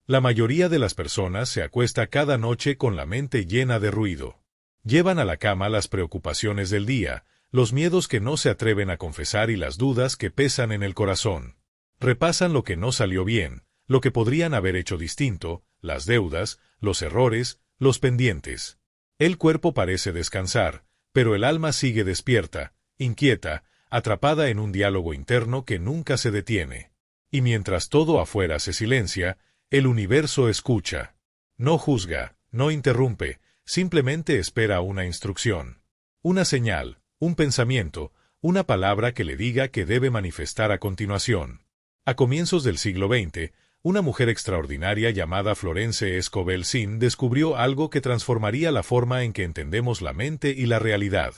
La mayoría de las personas se acuesta cada noche con la mente llena de ruido. Llevan a la cama las preocupaciones del día, los miedos que no se atreven a confesar y las dudas que pesan en el corazón. Repasan lo que no salió bien, lo que podrían haber hecho distinto, las deudas, los errores, los pendientes. El cuerpo parece descansar, pero el alma sigue despierta, inquieta, atrapada en un diálogo interno que nunca se detiene. Y mientras todo afuera se silencia, el universo escucha. No juzga, no interrumpe, simplemente espera una instrucción. Una señal, un pensamiento, una palabra que le diga que debe manifestar a continuación. A comienzos del siglo XX, una mujer extraordinaria llamada Florence Scovel Shinn descubrió algo que transformaría la forma en que entendemos la mente y la realidad.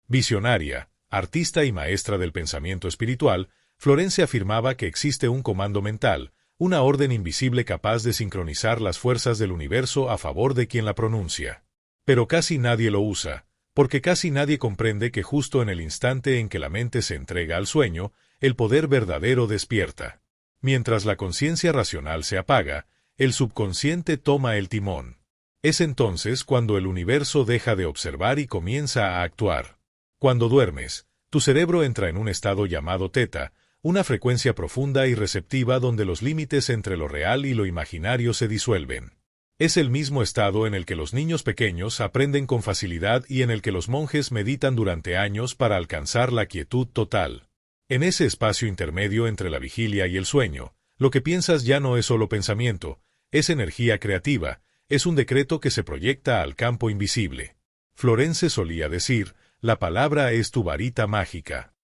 Visionaria, artista y maestra del pensamiento espiritual, Florence afirmaba que existe un comando mental, una orden invisible capaz de sincronizar las fuerzas del universo a favor de quien la pronuncia. Pero casi nadie lo usa, porque casi nadie comprende que justo en el instante en que la mente se entrega al sueño, el poder verdadero despierta. Mientras la conciencia racional se apaga, el subconsciente toma el timón. Es entonces cuando el universo deja de observar y comienza a actuar. Cuando duermes, tu cerebro entra en un estado llamado teta, una frecuencia profunda y receptiva donde los límites entre lo real y lo imaginario se disuelven. Es el mismo estado en el que los niños pequeños aprenden con facilidad y en el que los monjes meditan durante años para alcanzar la quietud total. En ese espacio intermedio entre la vigilia y el sueño, lo que piensas ya no es solo pensamiento, es energía creativa, es un decreto que se proyecta al campo invisible. Florence solía decir, la palabra es tu varita mágica.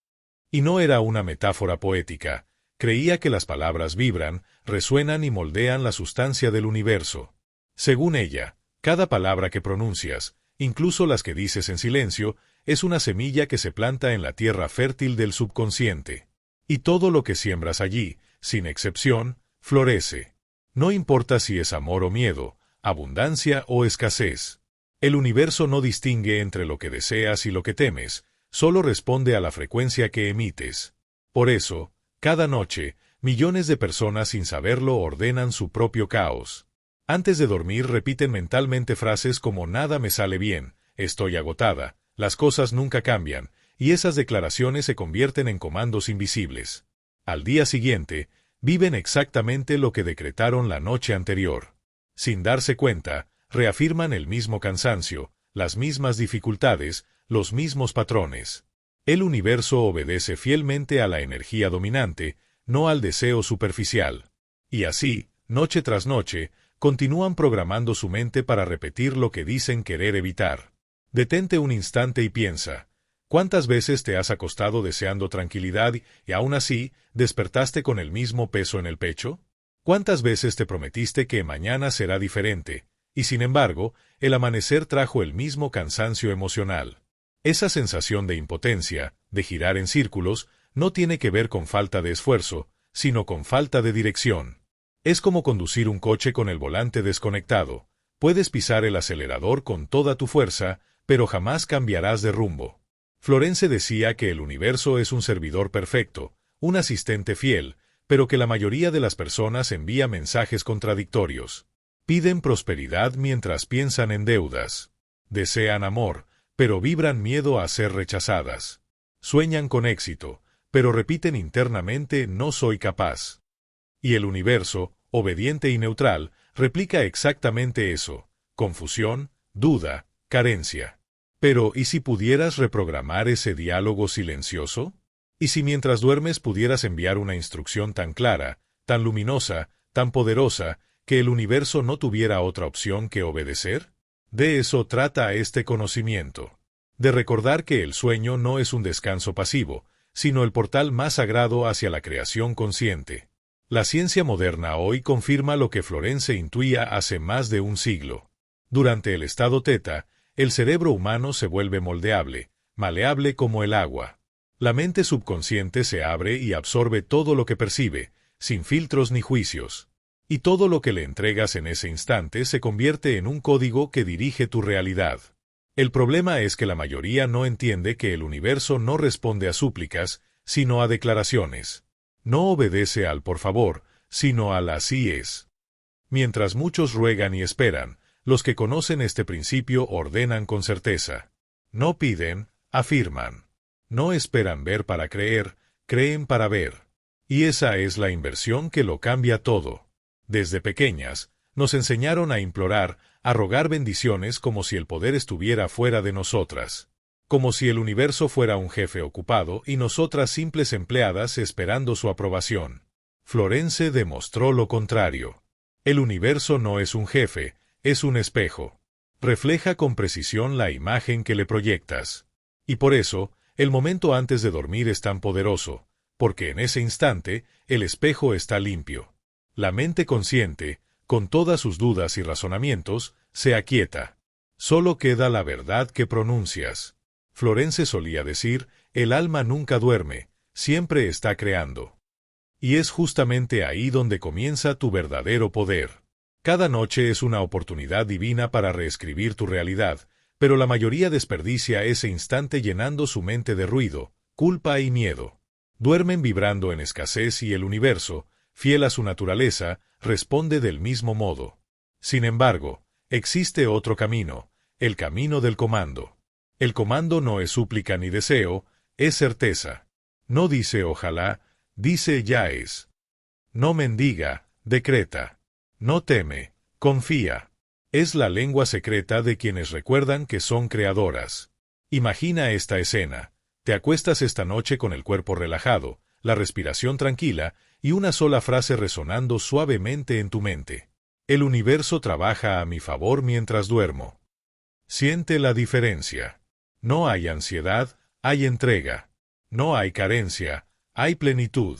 Y no era una metáfora poética, creía que las palabras vibran, resuenan y moldean la sustancia del universo. Según ella, cada palabra que pronuncias, incluso las que dices en silencio, es una semilla que se planta en la tierra fértil del subconsciente. Y todo lo que siembras allí, sin excepción, florece. No importa si es amor o miedo, abundancia o escasez. El universo no distingue entre lo que deseas y lo que temes, solo responde a la frecuencia que emites. Por eso, cada noche, millones de personas sin saberlo ordenan su propio caos. Antes de dormir repiten mentalmente frases como nada me sale bien, estoy agotada, las cosas nunca cambian, y esas declaraciones se convierten en comandos invisibles. Al día siguiente, viven exactamente lo que decretaron la noche anterior. Sin darse cuenta, reafirman el mismo cansancio, las mismas dificultades, los mismos patrones. El universo obedece fielmente a la energía dominante, no al deseo superficial. Y así, noche tras noche, continúan programando su mente para repetir lo que dicen querer evitar. Detente un instante y piensa, ¿cuántas veces te has acostado deseando tranquilidad y aún así despertaste con el mismo peso en el pecho? ¿Cuántas veces te prometiste que mañana será diferente, y sin embargo, el amanecer trajo el mismo cansancio emocional? Esa sensación de impotencia, de girar en círculos, no tiene que ver con falta de esfuerzo, sino con falta de dirección. Es como conducir un coche con el volante desconectado. Puedes pisar el acelerador con toda tu fuerza, pero jamás cambiarás de rumbo. Florence decía que el universo es un servidor perfecto, un asistente fiel, pero que la mayoría de las personas envía mensajes contradictorios. Piden prosperidad mientras piensan en deudas. Desean amor, pero vibran miedo a ser rechazadas. Sueñan con éxito, pero repiten internamente no soy capaz. Y el universo, obediente y neutral, replica exactamente eso: confusión, duda, carencia. Pero, ¿y si pudieras reprogramar ese diálogo silencioso? ¿Y si mientras duermes pudieras enviar una instrucción tan clara, tan luminosa, tan poderosa, que el universo no tuviera otra opción que obedecer? De eso trata este conocimiento. De recordar que el sueño no es un descanso pasivo, sino el portal más sagrado hacia la creación consciente. La ciencia moderna hoy confirma lo que Florence intuía hace más de un siglo. Durante el estado teta, el cerebro humano se vuelve moldeable, maleable como el agua. La mente subconsciente se abre y absorbe todo lo que percibe, sin filtros ni juicios. Y todo lo que le entregas en ese instante se convierte en un código que dirige tu realidad. El problema es que la mayoría no entiende que el universo no responde a súplicas, sino a declaraciones. No obedece al por favor, sino al así es. Mientras muchos ruegan y esperan, los que conocen este principio ordenan con certeza. No piden, afirman. No esperan ver para creer, creen para ver. Y esa es la inversión que lo cambia todo. Desde pequeñas, nos enseñaron a implorar, a rogar bendiciones como si el poder estuviera fuera de nosotras. Como si el universo fuera un jefe ocupado y nosotras simples empleadas esperando su aprobación. Florence demostró lo contrario. El universo no es un jefe, es un espejo. Refleja con precisión la imagen que le proyectas. Y por eso, el momento antes de dormir es tan poderoso, porque en ese instante, el espejo está limpio. La mente consciente, con todas sus dudas y razonamientos, se aquieta. Solo queda la verdad que pronuncias. Florence solía decir, el alma nunca duerme, siempre está creando. Y es justamente ahí donde comienza tu verdadero poder. Cada noche es una oportunidad divina para reescribir tu realidad, pero la mayoría desperdicia ese instante llenando su mente de ruido, culpa y miedo. Duermen vibrando en escasez y el universo, fiel a su naturaleza, responde del mismo modo. Sin embargo, existe otro camino, el camino del comando. El comando no es súplica ni deseo, es certeza. No dice ojalá, dice ya es. No mendiga, decreta. No teme, confía. Es la lengua secreta de quienes recuerdan que son creadoras. Imagina esta escena. Te acuestas esta noche con el cuerpo relajado, la respiración tranquila y una sola frase resonando suavemente en tu mente. El universo trabaja a mi favor mientras duermo. Siente la diferencia. No hay ansiedad, hay entrega. No hay carencia, hay plenitud.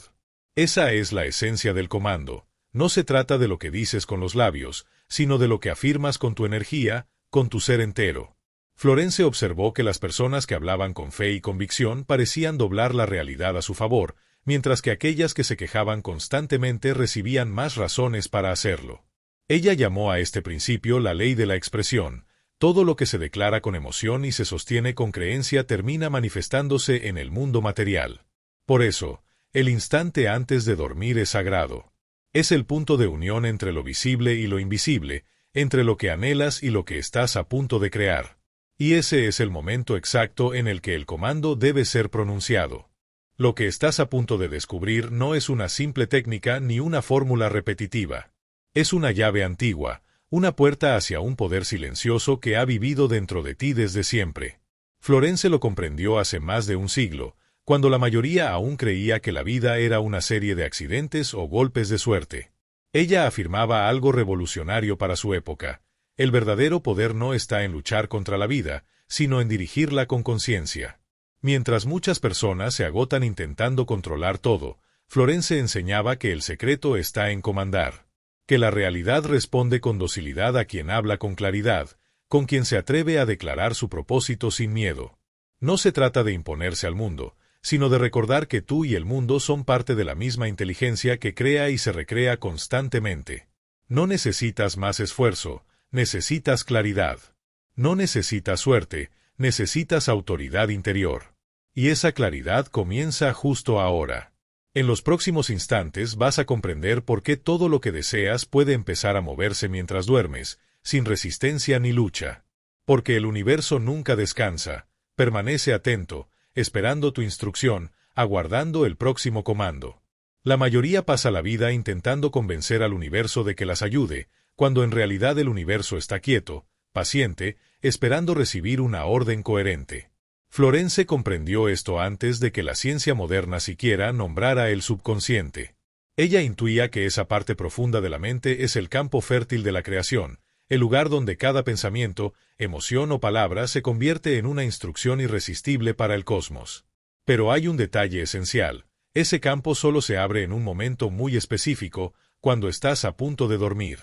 Esa es la esencia del comando. No se trata de lo que dices con los labios, sino de lo que afirmas con tu energía, con tu ser entero. Florence observó que las personas que hablaban con fe y convicción parecían doblar la realidad a su favor, mientras que aquellas que se quejaban constantemente recibían más razones para hacerlo. Ella llamó a este principio la ley de la expresión. Todo lo que se declara con emoción y se sostiene con creencia termina manifestándose en el mundo material. Por eso, el instante antes de dormir es sagrado. Es el punto de unión entre lo visible y lo invisible, entre lo que anhelas y lo que estás a punto de crear. Y ese es el momento exacto en el que el comando debe ser pronunciado. Lo que estás a punto de descubrir no es una simple técnica ni una fórmula repetitiva. Es una llave antigua, una puerta hacia un poder silencioso que ha vivido dentro de ti desde siempre. Florence lo comprendió hace más de un siglo, cuando la mayoría aún creía que la vida era una serie de accidentes o golpes de suerte. Ella afirmaba algo revolucionario para su época. El verdadero poder no está en luchar contra la vida, sino en dirigirla con conciencia. Mientras muchas personas se agotan intentando controlar todo, Florence enseñaba que el secreto está en comandar. Que la realidad responde con docilidad a quien habla con claridad, con quien se atreve a declarar su propósito sin miedo. No se trata de imponerse al mundo, sino de recordar que tú y el mundo son parte de la misma inteligencia que crea y se recrea constantemente. No necesitas más esfuerzo, necesitas claridad. No necesitas suerte, necesitas autoridad interior. Y esa claridad comienza justo ahora. En los próximos instantes vas a comprender por qué todo lo que deseas puede empezar a moverse mientras duermes, sin resistencia ni lucha. Porque el universo nunca descansa, permanece atento, esperando tu instrucción, aguardando el próximo comando. La mayoría pasa la vida intentando convencer al universo de que las ayude, cuando en realidad el universo está quieto, paciente, esperando recibir una orden coherente. Florence comprendió esto antes de que la ciencia moderna siquiera nombrara el subconsciente. Ella intuía que esa parte profunda de la mente es el campo fértil de la creación, el lugar donde cada pensamiento, emoción o palabra se convierte en una instrucción irresistible para el cosmos. Pero hay un detalle esencial: ese campo solo se abre en un momento muy específico, cuando estás a punto de dormir.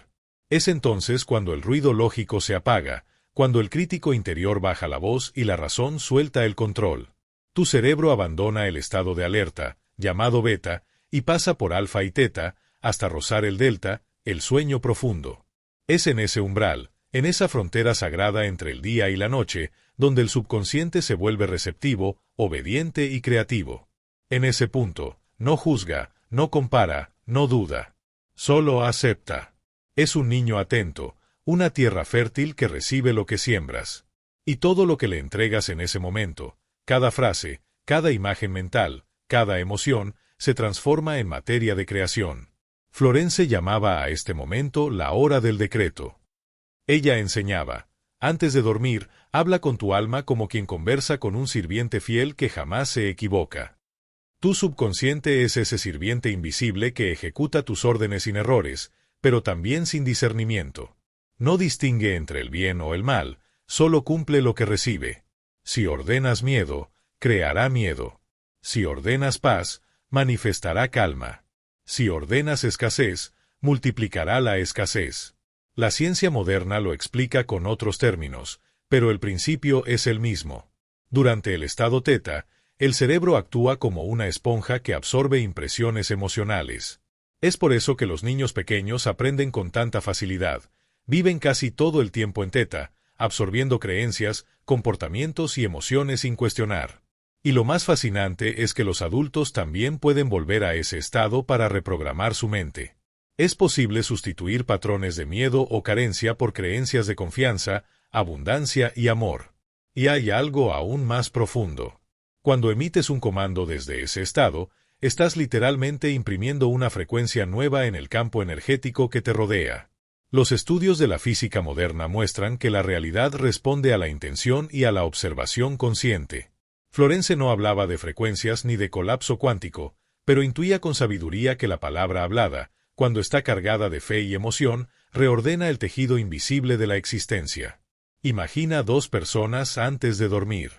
Es entonces cuando el ruido lógico se apaga, cuando el crítico interior baja la voz y la razón suelta el control. Tu cerebro abandona el estado de alerta, llamado beta, y pasa por alfa y teta, hasta rozar el delta, el sueño profundo. Es en ese umbral, en esa frontera sagrada entre el día y la noche, donde el subconsciente se vuelve receptivo, obediente y creativo. En ese punto, no juzga, no compara, no duda. Solo acepta. Es un niño atento, una tierra fértil que recibe lo que siembras. Y todo lo que le entregas en ese momento, cada frase, cada imagen mental, cada emoción, se transforma en materia de creación. Florence llamaba a este momento la hora del decreto. Ella enseñaba: antes de dormir, habla con tu alma como quien conversa con un sirviente fiel que jamás se equivoca. Tu subconsciente es ese sirviente invisible que ejecuta tus órdenes sin errores, pero también sin discernimiento. No distingue entre el bien o el mal, solo cumple lo que recibe. Si ordenas miedo, creará miedo. Si ordenas paz, manifestará calma. Si ordenas escasez, multiplicará la escasez. La ciencia moderna lo explica con otros términos, pero el principio es el mismo. Durante el estado teta, el cerebro actúa como una esponja que absorbe impresiones emocionales. Es por eso que los niños pequeños aprenden con tanta facilidad. Viven casi todo el tiempo en teta, absorbiendo creencias, comportamientos y emociones sin cuestionar. Y lo más fascinante es que los adultos también pueden volver a ese estado para reprogramar su mente. Es posible sustituir patrones de miedo o carencia por creencias de confianza, abundancia y amor. Y hay algo aún más profundo. Cuando emites un comando desde ese estado, estás literalmente imprimiendo una frecuencia nueva en el campo energético que te rodea. Los estudios de la física moderna muestran que la realidad responde a la intención y a la observación consciente. Florence no hablaba de frecuencias ni de colapso cuántico, pero intuía con sabiduría que la palabra hablada, cuando está cargada de fe y emoción, reordena el tejido invisible de la existencia. Imagina dos personas antes de dormir.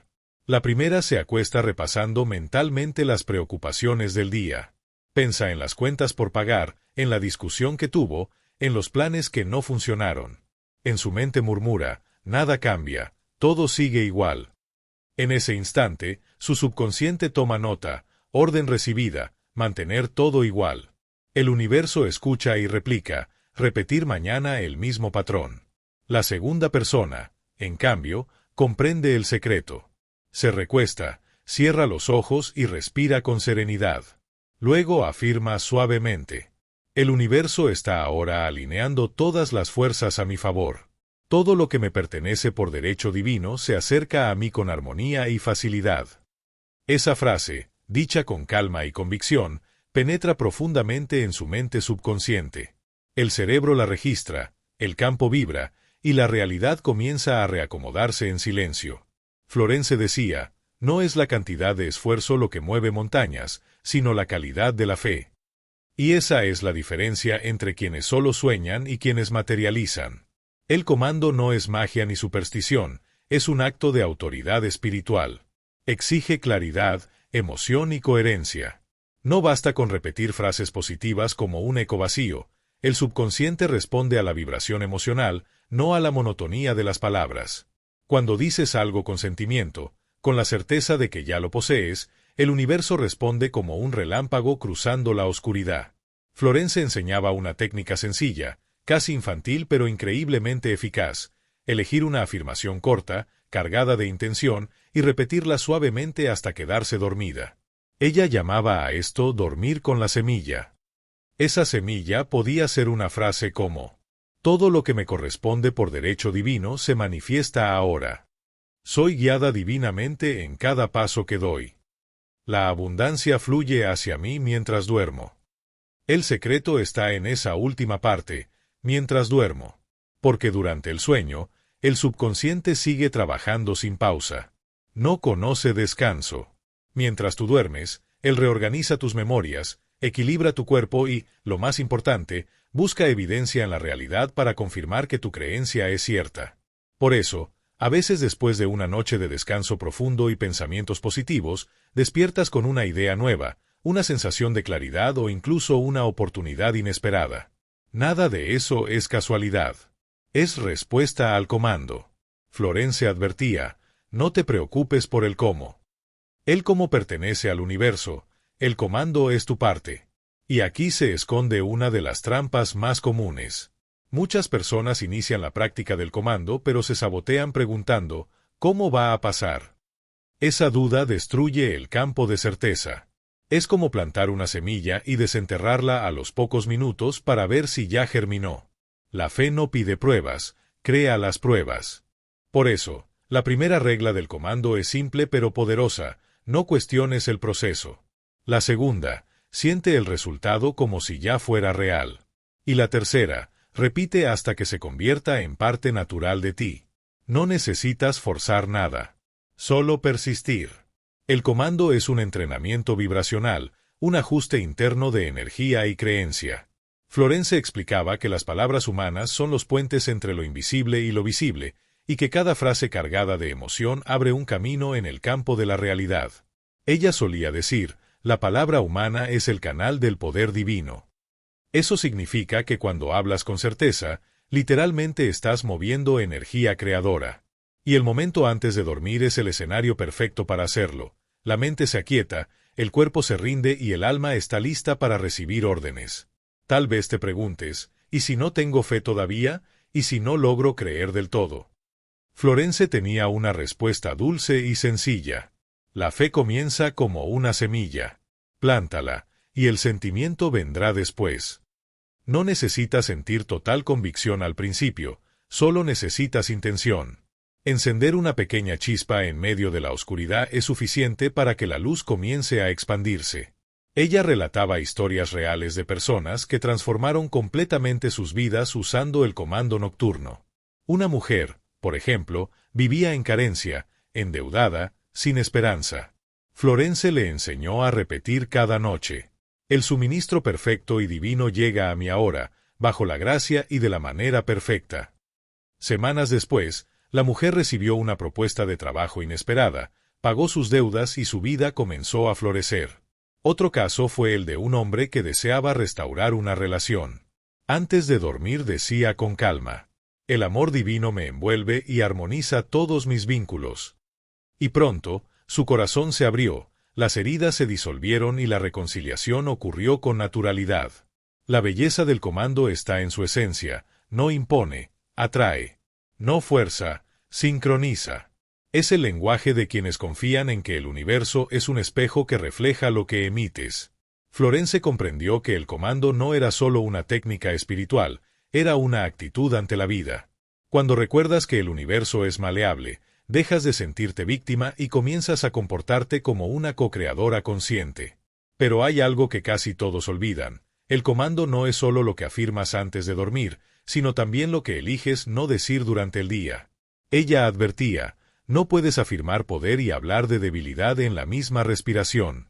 La primera se acuesta repasando mentalmente las preocupaciones del día. Piensa en las cuentas por pagar, en la discusión que tuvo, en los planes que no funcionaron. En su mente murmura: nada cambia, todo sigue igual. En ese instante, su subconsciente toma nota: orden recibida, mantener todo igual. El universo escucha y replica: repetir mañana el mismo patrón. La segunda persona, en cambio, comprende el secreto. Se recuesta, cierra los ojos y respira con serenidad. Luego afirma suavemente: el universo está ahora alineando todas las fuerzas a mi favor. Todo lo que me pertenece por derecho divino se acerca a mí con armonía y facilidad. Esa frase, dicha con calma y convicción, penetra profundamente en su mente subconsciente. El cerebro la registra, el campo vibra, y la realidad comienza a reacomodarse en silencio. Florence decía: no es la cantidad de esfuerzo lo que mueve montañas, sino la calidad de la fe. Y esa es la diferencia entre quienes solo sueñan y quienes materializan. El comando no es magia ni superstición, es un acto de autoridad espiritual. Exige claridad, emoción y coherencia. No basta con repetir frases positivas como un eco vacío. El subconsciente responde a la vibración emocional, no a la monotonía de las palabras. Cuando dices algo con sentimiento, con la certeza de que ya lo posees, el universo responde como un relámpago cruzando la oscuridad. Florence enseñaba una técnica sencilla, casi infantil pero increíblemente eficaz: elegir una afirmación corta, cargada de intención, y repetirla suavemente hasta quedarse dormida. Ella llamaba a esto dormir con la semilla. Esa semilla podía ser una frase como: todo lo que me corresponde por derecho divino se manifiesta ahora. Soy guiada divinamente en cada paso que doy. La abundancia fluye hacia mí mientras duermo. El secreto está en esa última parte: mientras duermo. Porque durante el sueño, el subconsciente sigue trabajando sin pausa. No conoce descanso. Mientras tú duermes, él reorganiza tus memorias, equilibra tu cuerpo y, lo más importante, busca evidencia en la realidad para confirmar que tu creencia es cierta. Por eso, a veces después de una noche de descanso profundo y pensamientos positivos, despiertas con una idea nueva, una sensación de claridad o incluso una oportunidad inesperada. Nada de eso es casualidad. Es respuesta al comando. Florence advertía: no te preocupes por el cómo. El cómo pertenece al universo, el comando es tu parte. Y aquí se esconde una de las trampas más comunes. Muchas personas inician la práctica del comando pero se sabotean preguntando: ¿cómo va a pasar? Esa duda destruye el campo de certeza. Es como plantar una semilla y desenterrarla a los pocos minutos para ver si ya germinó. La fe no pide pruebas, crea las pruebas. Por eso, la primera regla del comando es simple pero poderosa: no cuestiones el proceso. La segunda, siente el resultado como si ya fuera real. Y la tercera, repite hasta que se convierta en parte natural de ti. No necesitas forzar nada. Solo persistir. El comando es un entrenamiento vibracional, un ajuste interno de energía y creencia. Florence explicaba que las palabras humanas son los puentes entre lo invisible y lo visible, y que cada frase cargada de emoción abre un camino en el campo de la realidad. Ella solía decir: la palabra humana es el canal del poder divino. Eso significa que cuando hablas con certeza, literalmente estás moviendo energía creadora. Y el momento antes de dormir es el escenario perfecto para hacerlo. La mente se aquieta, el cuerpo se rinde y el alma está lista para recibir órdenes. Tal vez te preguntes: ¿y si no tengo fe todavía? ¿Y si no logro creer del todo? Florence tenía una respuesta dulce y sencilla. La fe comienza como una semilla. Plántala, y el sentimiento vendrá después. No necesitas sentir total convicción al principio, solo necesitas intención. Encender una pequeña chispa en medio de la oscuridad es suficiente para que la luz comience a expandirse. Ella relataba historias reales de personas que transformaron completamente sus vidas usando el comando nocturno. Una mujer, por ejemplo, vivía en carencia, endeudada, sin esperanza. Florence le enseñó a repetir cada noche: el suministro perfecto y divino llega a mí ahora, bajo la gracia y de la manera perfecta. Semanas después, la mujer recibió una propuesta de trabajo inesperada, pagó sus deudas y su vida comenzó a florecer. Otro caso fue el de un hombre que deseaba restaurar una relación. Antes de dormir decía con calma: el amor divino me envuelve y armoniza todos mis vínculos. Y pronto, su corazón se abrió, las heridas se disolvieron y la reconciliación ocurrió con naturalidad. La belleza del comando está en su esencia: no impone, atrae. No fuerza, sincroniza. Es el lenguaje de quienes confían en que el universo es un espejo que refleja lo que emites. Florence comprendió que el comando no era solo una técnica espiritual, era una actitud ante la vida. Cuando recuerdas que el universo es maleable, dejas de sentirte víctima y comienzas a comportarte como una co-creadora consciente. Pero hay algo que casi todos olvidan: el comando no es solo lo que afirmas antes de dormir, sino también lo que eliges no decir durante el día. Ella advertía: no puedes afirmar poder y hablar de debilidad en la misma respiración.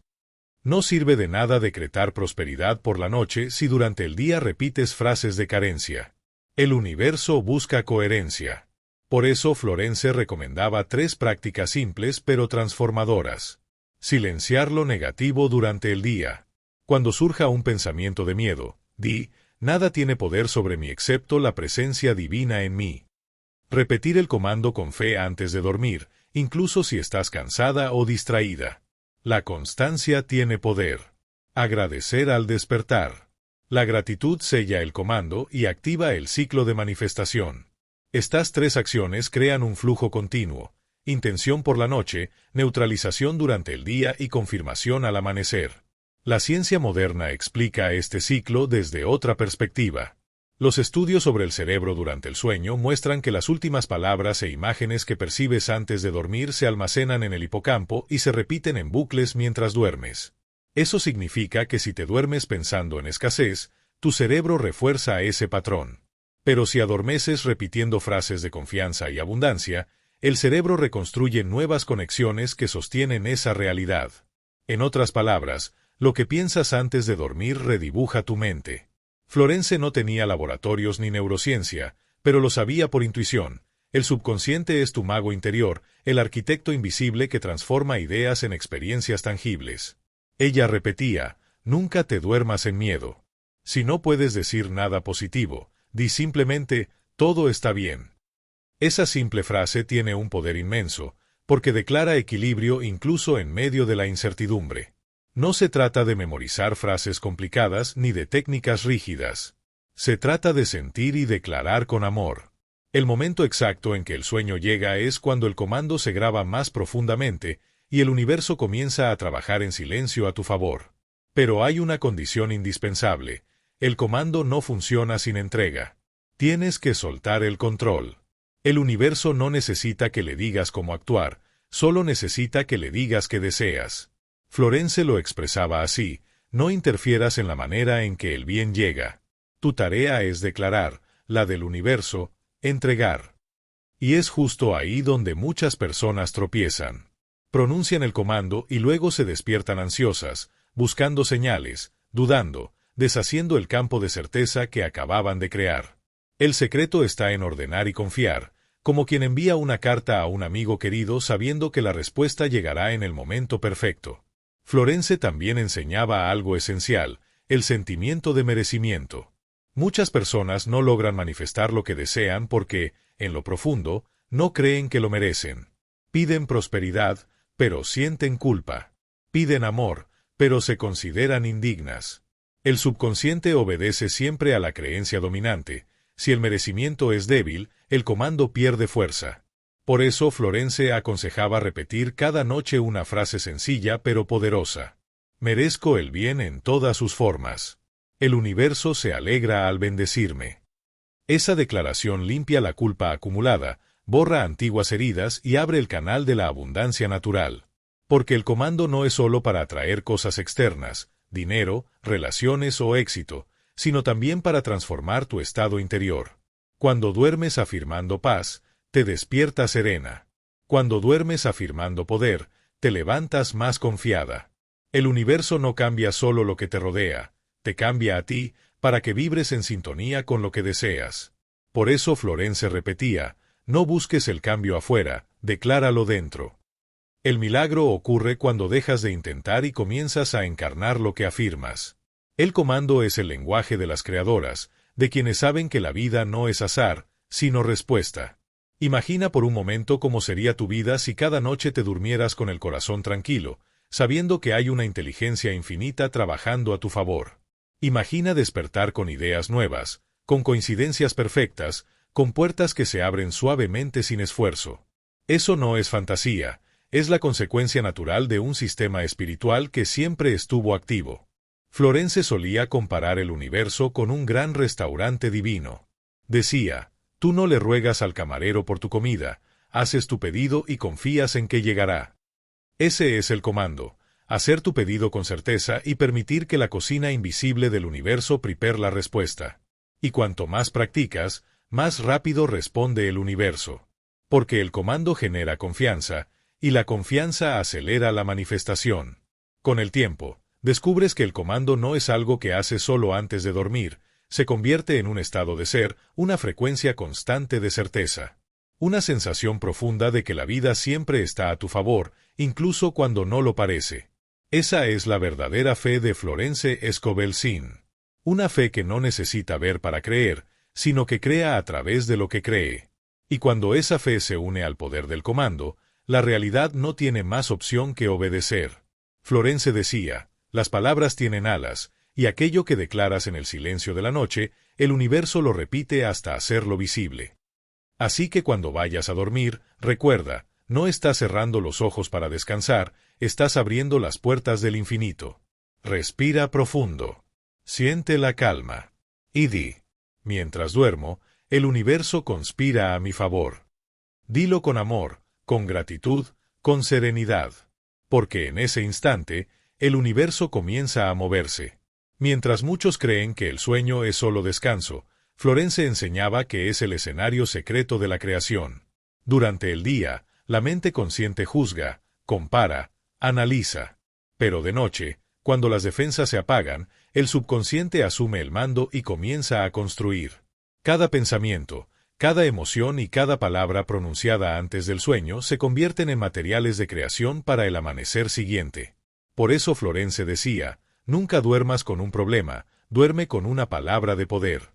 No sirve de nada decretar prosperidad por la noche si durante el día repites frases de carencia. El universo busca coherencia. Por eso Florence recomendaba 3 prácticas simples pero transformadoras. Silenciar lo negativo durante el día. Cuando surja un pensamiento de miedo, di: nada tiene poder sobre mí excepto la presencia divina en mí. Repetir el comando con fe antes de dormir, incluso si estás cansada o distraída. La constancia tiene poder. Agradecer al despertar. La gratitud sella el comando y activa el ciclo de manifestación. Estas 3 acciones crean un flujo continuo: intención por la noche, neutralización durante el día y confirmación al amanecer. La ciencia moderna explica este ciclo desde otra perspectiva. Los estudios sobre el cerebro durante el sueño muestran que las últimas palabras e imágenes que percibes antes de dormir se almacenan en el hipocampo y se repiten en bucles mientras duermes. Eso significa que si te duermes pensando en escasez, tu cerebro refuerza ese patrón. Pero si adormeces repitiendo frases de confianza y abundancia, el cerebro reconstruye nuevas conexiones que sostienen esa realidad. En otras palabras, lo que piensas antes de dormir redibuja tu mente. Florence no tenía laboratorios ni neurociencia, pero lo sabía por intuición: el subconsciente es tu mago interior, el arquitecto invisible que transforma ideas en experiencias tangibles. Ella repetía: nunca te duermas en miedo. Si no puedes decir nada positivo, di simplemente: todo está bien. Esa simple frase tiene un poder inmenso, porque declara equilibrio incluso en medio de la incertidumbre. No se trata de memorizar frases complicadas ni de técnicas rígidas. Se trata de sentir y declarar con amor. El momento exacto en que el sueño llega es cuando el comando se graba más profundamente y el universo comienza a trabajar en silencio a tu favor. Pero hay una condición indispensable: el comando no funciona sin entrega. Tienes que soltar el control. El universo no necesita que le digas cómo actuar, solo necesita que le digas qué deseas. Florence lo expresaba así: no interfieras en la manera en que el bien llega. Tu tarea es declarar, la del universo, entregar. Y es justo ahí donde muchas personas tropiezan. Pronuncian el comando y luego se despiertan ansiosas, buscando señales, dudando, deshaciendo el campo de certeza que acababan de crear. El secreto está en ordenar y confiar, como quien envía una carta a un amigo querido sabiendo que la respuesta llegará en el momento perfecto. Florence también enseñaba algo esencial: el sentimiento de merecimiento. Muchas personas no logran manifestar lo que desean porque, en lo profundo, no creen que lo merecen. Piden prosperidad, pero sienten culpa. Piden amor, pero se consideran indignas. El subconsciente obedece siempre a la creencia dominante. Si el merecimiento es débil, el comando pierde fuerza. Por eso Florence aconsejaba repetir cada noche una frase sencilla pero poderosa: merezco el bien en todas sus formas. El universo se alegra al bendecirme. Esa declaración limpia la culpa acumulada, borra antiguas heridas y abre el canal de la abundancia natural. Porque el comando no es solo para atraer cosas externas, dinero, relaciones o éxito, sino también para transformar tu estado interior. Cuando duermes afirmando paz, te despiertas serena. Cuando duermes afirmando poder, te levantas más confiada. El universo no cambia solo lo que te rodea, te cambia a ti, para que vibres en sintonía con lo que deseas. Por eso Florence repetía: no busques el cambio afuera, decláralo dentro. El milagro ocurre cuando dejas de intentar y comienzas a encarnar lo que afirmas. El comando es el lenguaje de las creadoras, de quienes saben que la vida no es azar, sino respuesta. Imagina por un momento cómo sería tu vida si cada noche te durmieras con el corazón tranquilo, sabiendo que hay una inteligencia infinita trabajando a tu favor. Imagina despertar con ideas nuevas, con coincidencias perfectas, con puertas que se abren suavemente sin esfuerzo. Eso no es fantasía, es la consecuencia natural de un sistema espiritual que siempre estuvo activo. Florence solía comparar el universo con un gran restaurante divino. Decía: tú no le ruegas al camarero por tu comida, haces tu pedido y confías en que llegará. Ese es el comando: hacer tu pedido con certeza y permitir que la cocina invisible del universo prepare la respuesta. Y cuanto más practicas, más rápido responde el universo. Porque el comando genera confianza, y la confianza acelera la manifestación. Con el tiempo, descubres que el comando no es algo que haces solo antes de dormir, se convierte en un estado de ser, una frecuencia constante de certeza. Una sensación profunda de que la vida siempre está a tu favor, incluso cuando no lo parece. Esa es la verdadera fe de Florence Scovel-Shinn. Una fe que no necesita ver para creer, sino que crea a través de lo que cree. Y cuando esa fe se une al poder del comando, la realidad no tiene más opción que obedecer. Florence decía: las palabras tienen alas, y aquello que declaras en el silencio de la noche, el universo lo repite hasta hacerlo visible. Así que cuando vayas a dormir, recuerda, no estás cerrando los ojos para descansar, estás abriendo las puertas del infinito. Respira profundo. Siente la calma. Y di: mientras duermo, el universo conspira a mi favor. Dilo con amor, con gratitud, con serenidad. Porque en ese instante, el universo comienza a moverse. Mientras muchos creen que el sueño es solo descanso, Florence enseñaba que es el escenario secreto de la creación. Durante el día, la mente consciente juzga, compara, analiza. Pero de noche, cuando las defensas se apagan, el subconsciente asume el mando y comienza a construir. Cada pensamiento, cada emoción y cada palabra pronunciada antes del sueño se convierten en materiales de creación para el amanecer siguiente. Por eso Florence decía: nunca duermas con un problema, duerme con una palabra de poder.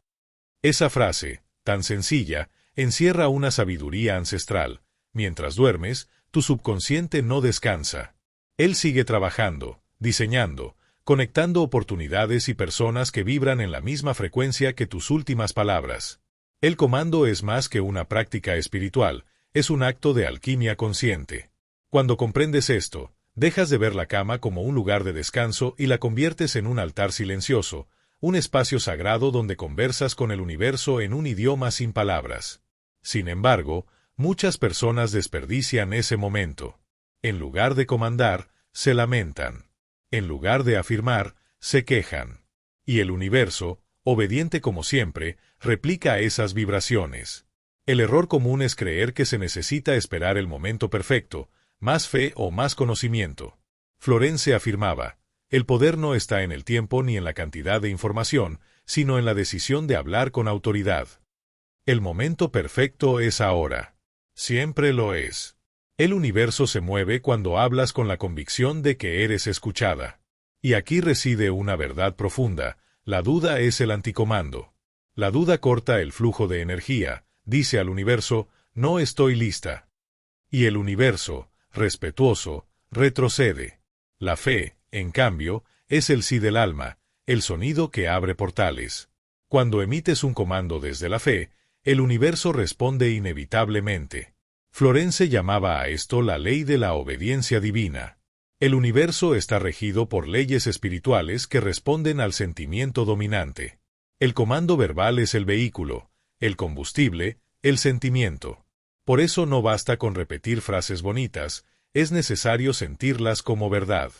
Esa frase, tan sencilla, encierra una sabiduría ancestral. Mientras duermes, tu subconsciente no descansa. Él sigue trabajando, diseñando, conectando oportunidades y personas que vibran en la misma frecuencia que tus últimas palabras. El comando es más que una práctica espiritual, es un acto de alquimia consciente. Cuando comprendes esto, dejas de ver la cama como un lugar de descanso y la conviertes en un altar silencioso, un espacio sagrado donde conversas con el universo en un idioma sin palabras. Sin embargo, muchas personas desperdician ese momento. En lugar de comandar, se lamentan. En lugar de afirmar, se quejan. Y el universo, obediente como siempre, replica esas vibraciones. El error común es creer que se necesita esperar el momento perfecto, más fe o más conocimiento. Florence afirmaba, el poder no está en el tiempo ni en la cantidad de información, sino en la decisión de hablar con autoridad. El momento perfecto es ahora. Siempre lo es. El universo se mueve cuando hablas con la convicción de que eres escuchada. Y aquí reside una verdad profunda, la duda es el anticomando. La duda corta el flujo de energía, dice al universo, no estoy lista. Y el universo, respetuoso, retrocede. La fe, en cambio, es el sí del alma, el sonido que abre portales. Cuando emites un comando desde la fe, el universo responde inevitablemente. Florence llamaba a esto la ley de la obediencia divina. El universo está regido por leyes espirituales que responden al sentimiento dominante. El comando verbal es el vehículo, el combustible, el sentimiento. Por eso no basta con repetir frases bonitas, es necesario sentirlas como verdad.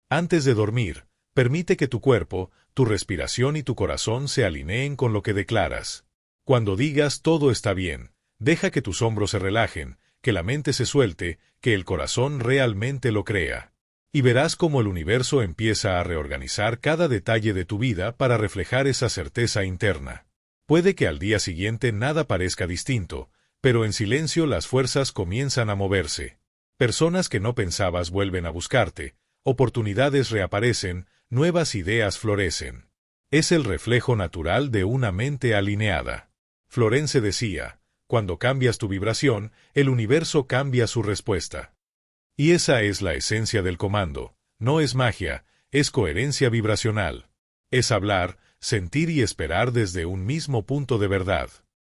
Antes de dormir, permite que tu cuerpo, tu respiración y tu corazón se alineen con lo que declaras. Cuando digas todo está bien, deja que tus hombros se relajen, que la mente se suelte, que el corazón realmente lo crea. Y verás cómo el universo empieza a reorganizar cada detalle de tu vida para reflejar esa certeza interna. Puede que al día siguiente nada parezca distinto, pero en silencio las fuerzas comienzan a moverse. Personas que no pensabas vuelven a buscarte, oportunidades reaparecen, nuevas ideas florecen. Es el reflejo natural de una mente alineada. Florence decía, cuando cambias tu vibración, el universo cambia su respuesta. Y esa es la esencia del comando, no es magia, es coherencia vibracional. Es hablar, sentir y esperar desde un mismo punto de verdad.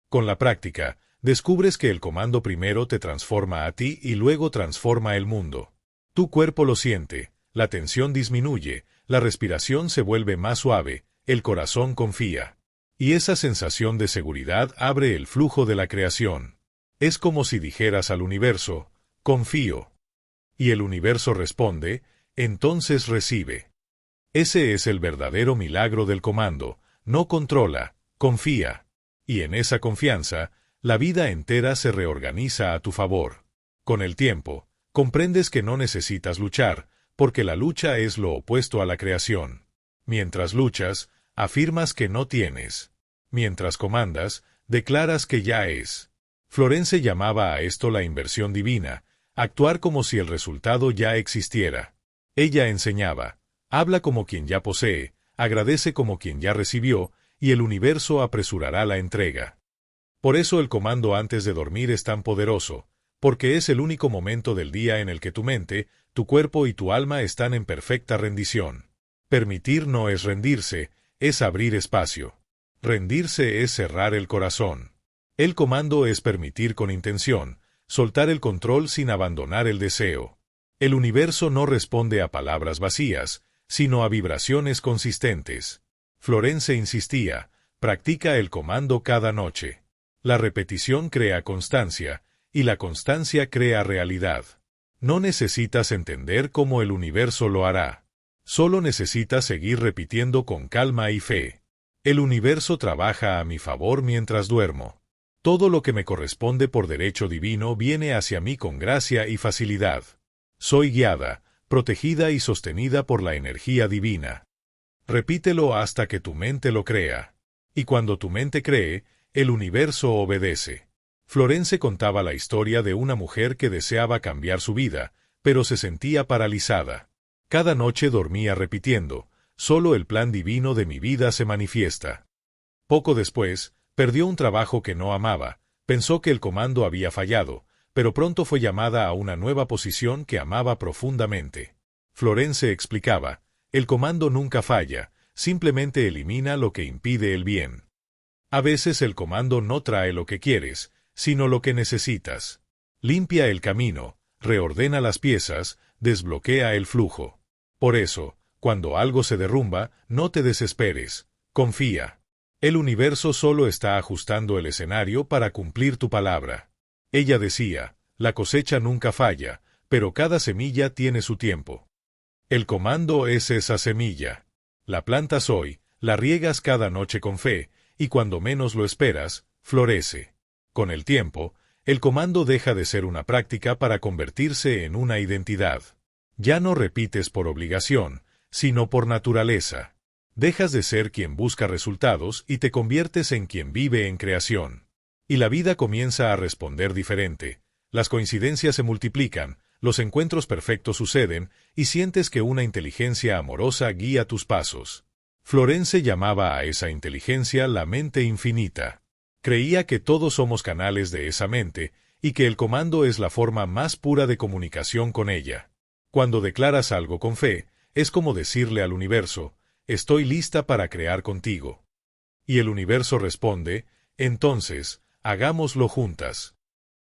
Con la práctica, descubres que el comando primero te transforma a ti y luego transforma el mundo. Tu cuerpo lo siente, la tensión disminuye, la respiración se vuelve más suave, el corazón confía. Y esa sensación de seguridad abre el flujo de la creación. Es como si dijeras al universo, confío. Y el universo responde, entonces recibe. Ese es el verdadero milagro del comando, no controla, confía. Y en esa confianza, la vida entera se reorganiza a tu favor. Con el tiempo, comprendes que no necesitas luchar, porque la lucha es lo opuesto a la creación. Mientras luchas, afirmas que no tienes. Mientras comandas, declaras que ya es. Florence llamaba a esto la inversión divina, actuar como si el resultado ya existiera. Ella enseñaba, habla como quien ya posee, agradece como quien ya recibió, y el universo apresurará la entrega. Por eso el comando antes de dormir es tan poderoso, porque es el único momento del día en el que tu mente, tu cuerpo y tu alma están en perfecta rendición. Permitir no es rendirse, es abrir espacio. Rendirse es cerrar el corazón. El comando es permitir con intención, soltar el control sin abandonar el deseo. El universo no responde a palabras vacías, sino a vibraciones consistentes. Florence insistía, practica el comando cada noche. La repetición crea constancia, y la constancia crea realidad. No necesitas entender cómo el universo lo hará. Solo necesitas seguir repitiendo con calma y fe. El universo trabaja a mi favor mientras duermo. Todo lo que me corresponde por derecho divino viene hacia mí con gracia y facilidad. Soy guiada, protegida y sostenida por la energía divina. Repítelo hasta que tu mente lo crea. Y cuando tu mente cree, el universo obedece. Florence contaba la historia de una mujer que deseaba cambiar su vida, pero se sentía paralizada. Cada noche dormía repitiendo, solo el plan divino de mi vida se manifiesta. Poco después, perdió un trabajo que no amaba, pensó que el comando había fallado, pero pronto fue llamada a una nueva posición que amaba profundamente. Florence explicaba, el comando nunca falla, simplemente elimina lo que impide el bien. A veces el comando no trae lo que quieres, sino lo que necesitas. Limpia el camino, reordena las piezas, desbloquea el flujo. Por eso, cuando algo se derrumba, no te desesperes. Confía. El universo solo está ajustando el escenario para cumplir tu palabra. Ella decía, la cosecha nunca falla, pero cada semilla tiene su tiempo. El comando es esa semilla. La plantas hoy, la riegas cada noche con fe, y cuando menos lo esperas, florece. Con el tiempo, el comando deja de ser una práctica para convertirse en una identidad. Ya no repites por obligación, sino por naturaleza. Dejas de ser quien busca resultados y te conviertes en quien vive en creación. Y la vida comienza a responder diferente. Las coincidencias se multiplican, los encuentros perfectos suceden, y sientes que una inteligencia amorosa guía tus pasos. Florence llamaba a esa inteligencia la mente infinita. Creía que todos somos canales de esa mente, y que el comando es la forma más pura de comunicación con ella. Cuando declaras algo con fe, es como decirle al universo, estoy lista para crear contigo. Y el universo responde, entonces, hagámoslo juntas.